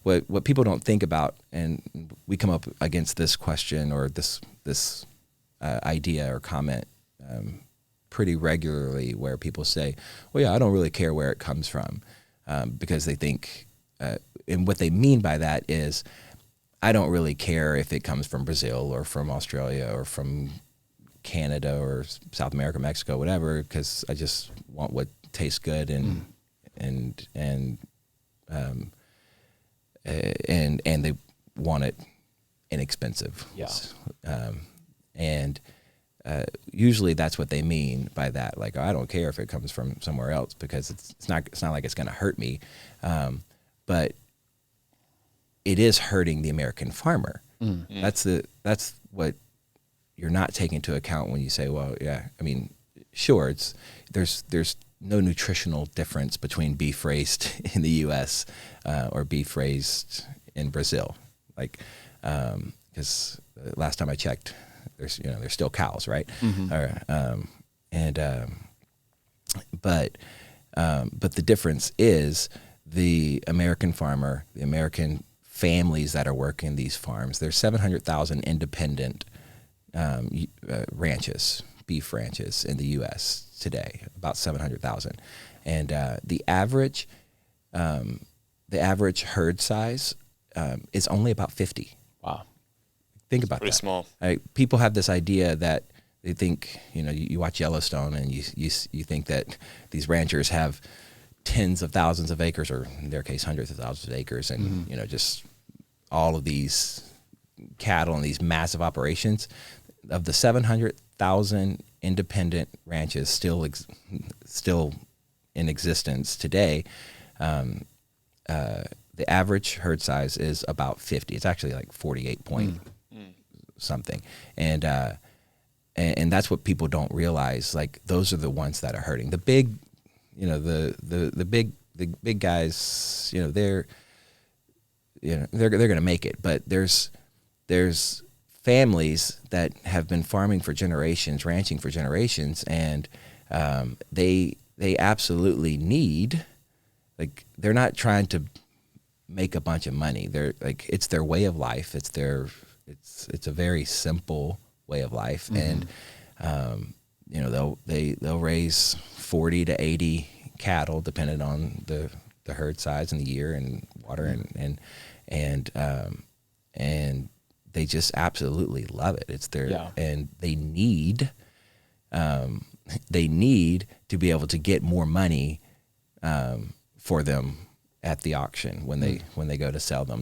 what people don't think about, and we come up against this question or this idea or comment pretty regularly, where people say, well, yeah, I don't really care where it comes from, because they think, and what they mean by that is, I don't really care if it comes from Brazil or from Australia or from Canada or South America, Mexico, whatever, because I just want what tastes good and they want it inexpensive. Yeah. Usually that's what they mean by that. Like, I don't care if it comes from somewhere else, because it's not like it's going to hurt me. But it is hurting the American farmer. That's what you're not taking into account when you say, well, yeah, I mean, sure, there's no nutritional difference between beef raised in the U.S. Or beef raised in Brazil. Like, because last time I checked, there's still cows, right? But the difference is the American farmer, the American families that are working these farms. There's 700,000 independent ranches, beef ranches in the U.S. today, about 700,000, and the average herd size is only about 50. Wow. Think about pretty that. Small. People have this idea that they think, you watch Yellowstone and you think that these ranchers have tens of thousands of acres, or in their case, hundreds of thousands of acres, and just all of these cattle and these massive operations. Of the 700,000 independent ranches still in existence today, the average herd size is about 50. It's actually like 48 point something, and that's what people don't realize. Like, those are the ones that are hurting. The big, the big guys, they're going to make it, but there's families that have been farming for generations, ranching for generations, and they absolutely need, like, they're not trying to make a bunch of money. They're like, it's their way of life. It's a very simple way of life, and they'll raise 40 to 80 cattle, depending on the herd size and the year and water, and they just absolutely love it. It's their, and they need to be able to get more money for them at the auction when they go to sell them.